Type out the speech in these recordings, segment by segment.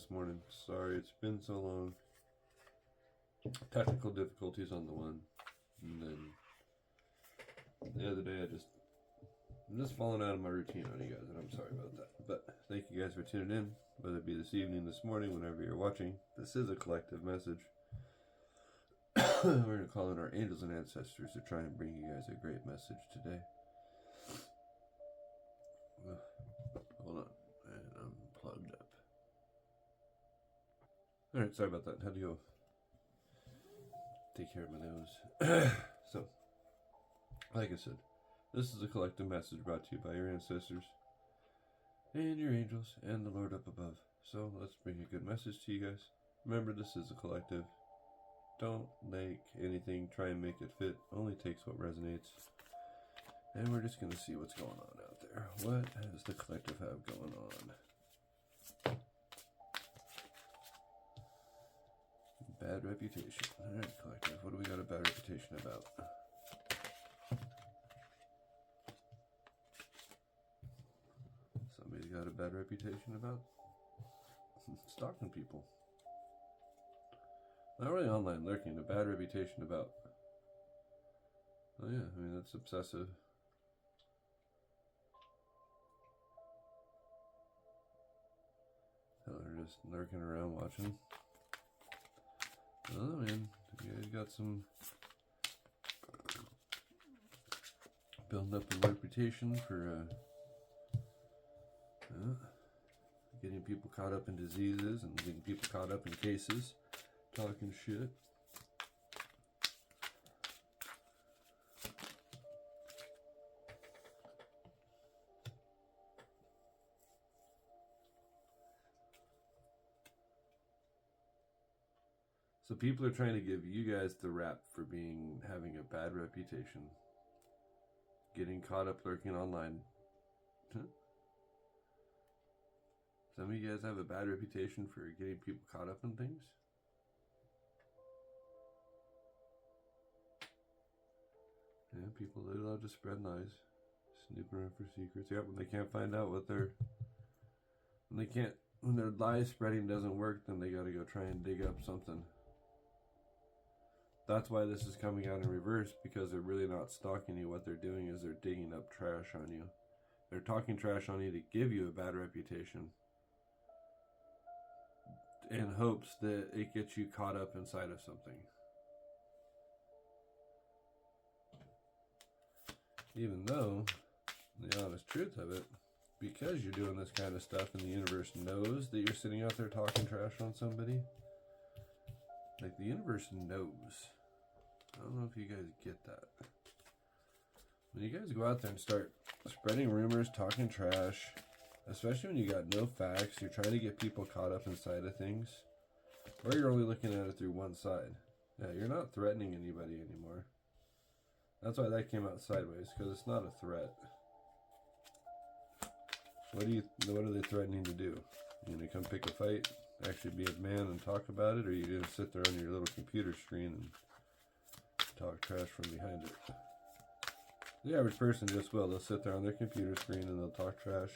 this morning. Sorry, it's been so long. Technical difficulties on the one, and then the other day I'm just falling out of my routine on you guys, and I'm sorry about that. But thank you guys for tuning in, whether it be this evening, this morning, whenever you're watching. This is a collective message. We're going to call in our angels and ancestors to try and bring you guys a great message today. Hold on, and I'm plugged up. Alright, sorry about that. Had to go take care of my nose. So, like I said, this is a collective message brought to you by your ancestors and your angels and the Lord up above. So let's bring a good message to you guys. Remember, this is a collective. Don't make anything, try and make it fit. Only takes what resonates. And we're just going to see what's going on out there. What does the collective have going on? Bad reputation. Alright, collective. What do we got a bad reputation about? Somebody's got a bad reputation about stalking people. Not really online lurking, a bad reputation about. Oh yeah, I mean that's obsessive. They're just lurking around watching. Oh man, you guys got some building up a reputation for getting people caught up in diseases and getting people caught up in cases, talking shit. So people are trying to give you guys the rap for having a bad reputation, getting caught up lurking online. Some of you guys have a bad reputation for getting people caught up in things. Yeah, people, they love to spread lies, snooping around for secrets. Yep, when they can't find out when their lie spreading doesn't work, then they gotta go try and dig up something. That's why this is coming out in reverse, because they're really not stalking you. What they're doing is they're digging up trash on you. They're talking trash on you to give you a bad reputation in hopes that it gets you caught up inside of something. Even though, the honest truth of it, because you're doing this kind of stuff and the universe knows that you're sitting out there talking trash on somebody, like the universe knows. I don't know if you guys get that. When you guys go out there and start spreading rumors, talking trash, especially when you got no facts, you're trying to get people caught up inside of things, or you're only looking at it through one side. Yeah, you're not threatening anybody anymore. That's why that came out sideways, because it's not a threat. What are they threatening to do? You gonna come pick a fight, actually be a man and talk about it, or are you gonna sit there on your little computer screen and talk trash from behind it? The average person just will. They'll sit there on their computer screen and they'll talk trash.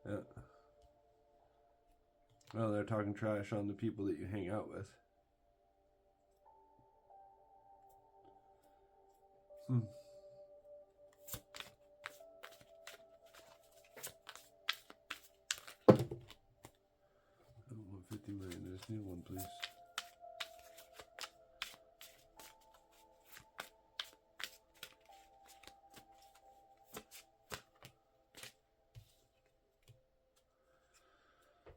Yeah. Well, they're talking trash on the people that you hang out with. 150 million. I just need one, please.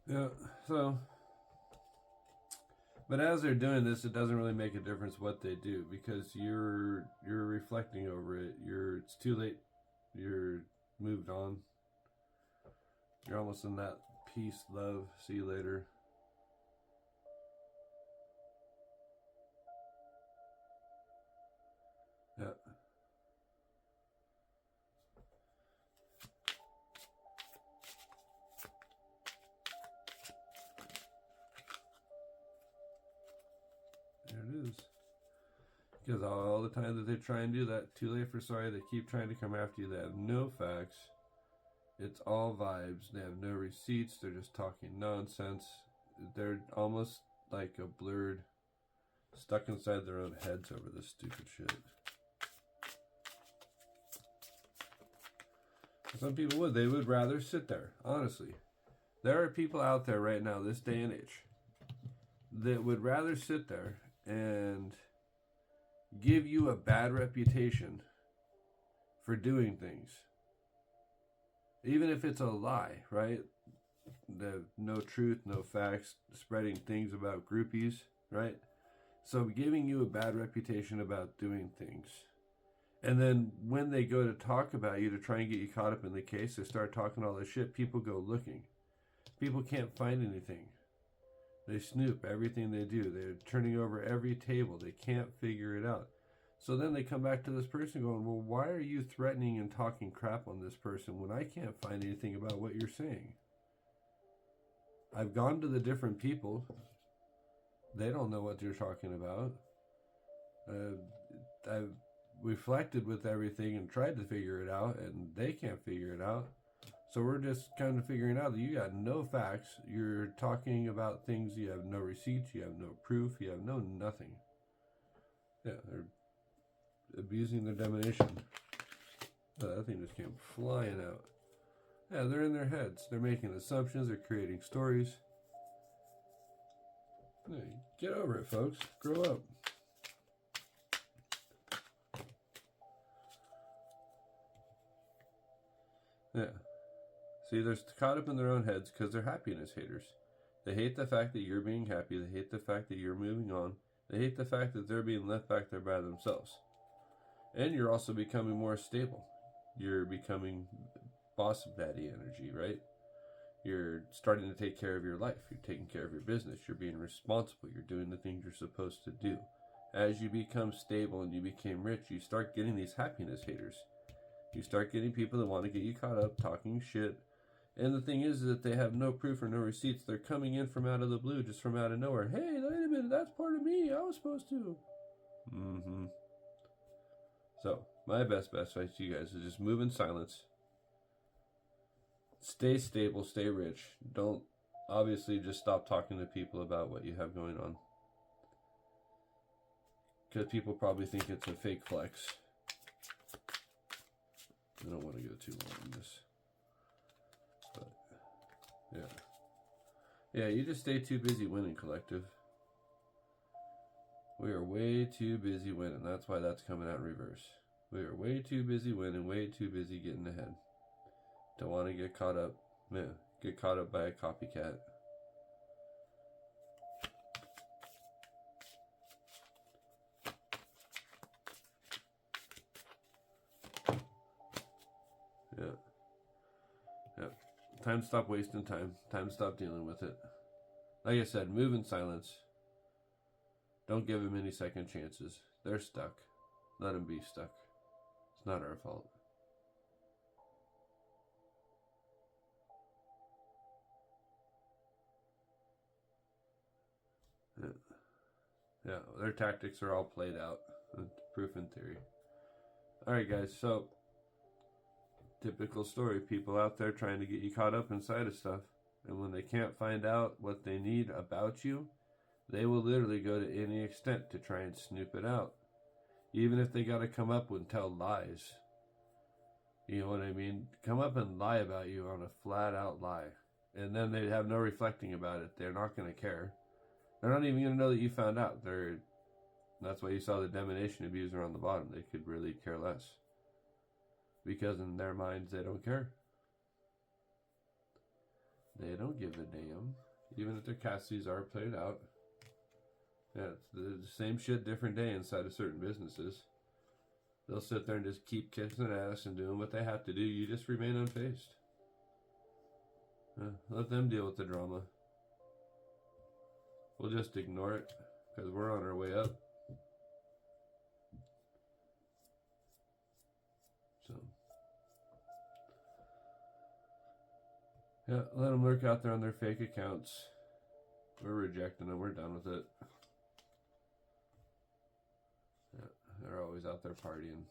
Yeah, so, but as they're doing this, it doesn't really make a difference what they do, because you're reflecting over it. It's too late. You're moved on. You're almost in that peace, love, see you later. Yeah. There it is. Because all the time that they try and do that, too late for sorry, they keep trying to come after you. They have no facts. It's all vibes. They have no receipts. They're just talking nonsense. they're almost like a blurred, stuck inside their own heads over this stupid shit. Some people they would rather sit there, honestly. There are people out there right now, this day and age, that would rather sit there and give you a bad reputation for doing things. Even if it's a lie, right? No truth, no facts, spreading things about groupies, right? So giving you a bad reputation about doing things. And then when they go to talk about you to try and get you caught up in the case, they start talking all this shit, people go looking. People can't find anything. They snoop everything they do. They're turning over every table. They can't figure it out. So then they come back to this person going, well, why are you threatening and talking crap on this person when I can't find anything about what you're saying? I've gone to the different people. They don't know what you're talking about. I've reflected with everything and tried to figure it out, and they can't figure it out. So we're just kind of figuring out that you got no facts. You're talking about things. You have no receipts. You have no proof. You have no nothing. Yeah, they're abusing their domination. Oh, that thing just came flying out. Yeah, they're in their heads. They're making assumptions. They're creating stories. Hey, get over it, folks. Grow up. Yeah. See, they're caught up in their own heads because they're happiness haters. They hate the fact that you're being happy. They hate the fact that you're moving on. They hate the fact that they're being left back there by themselves. And you're also becoming more stable. You're becoming boss daddy energy, right? You're starting to take care of your life. You're taking care of your business. You're being responsible. You're doing the things you're supposed to do. As you become stable and you become rich, you start getting these happiness haters. You start getting people that want to get you caught up, talking shit. And the thing is that they have no proof or no receipts. They're coming in from out of the blue, just from out of nowhere. Hey, wait a minute, that's part of me. I was supposed to. So, my best advice to you guys is just move in silence. Stay stable, stay rich. Don't, obviously, just stop talking to people about what you have going on. Because people probably think it's a fake flex. I don't want to go too long on this. But, yeah. Yeah, you just stay too busy winning, collective. We are way too busy winning. That's why that's coming out in reverse. We are way too busy winning, way too busy getting ahead. Don't want to get caught up. Yeah, get caught up by a copycat. Yeah. Yeah. Time to stop wasting time. Time to stop dealing with it. Like I said, move in silence. Don't give them any second chances. They're stuck. Let them be stuck. It's not our fault. Yeah. Yeah, their tactics are all played out. Proof in theory. Alright guys, so typical story. People out there trying to get you caught up inside of stuff. And when they can't find out what they need about you, they will literally go to any extent to try and snoop it out. Even if they got to come up and tell lies. You know what I mean? Come up and lie about you on a flat out lie. And then they have no reflecting about it. They're not going to care. They're not even going to know that you found out. That's why you saw the domination abuser on the bottom. They could really care less. Because in their minds, they don't care. They don't give a damn. Even if their Cassies are played out. Yeah, it's the same shit, different day inside of certain businesses. They'll sit there and just keep kissing ass and doing what they have to do. You just remain unfazed. Let them deal with the drama. We'll just ignore it because we're on our way up. So, yeah, let them lurk out there on their fake accounts. We're rejecting them. We're done with it. Yeah, they're always out there partying.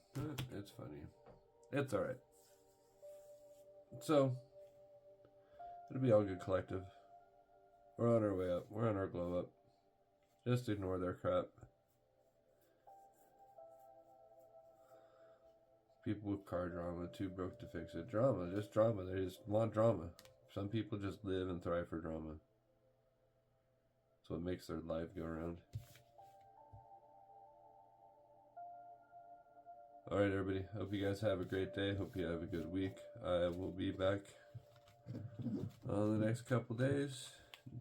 It's funny. It's alright. So, it'll be all good, collective. We're on our way up. We're on our glow up. Just ignore their crap. People with car drama, too broke to fix it. Drama, just drama. They just want drama. Some people just live and thrive for drama. That's what makes their life go around. Alright, everybody. Hope you guys have a great day. Hope you have a good week. I will be back on the next couple days.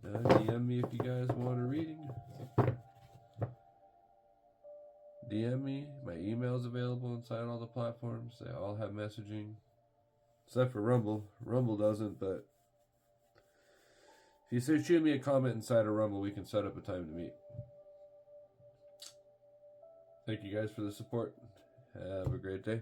DM me if you guys want a reading. DM me. My email's available inside all the platforms. They all have messaging. Except for Rumble. Rumble doesn't, but if you shoot me a comment inside of Rumble, we can set up a time to meet. Thank you guys for the support. Have a great day.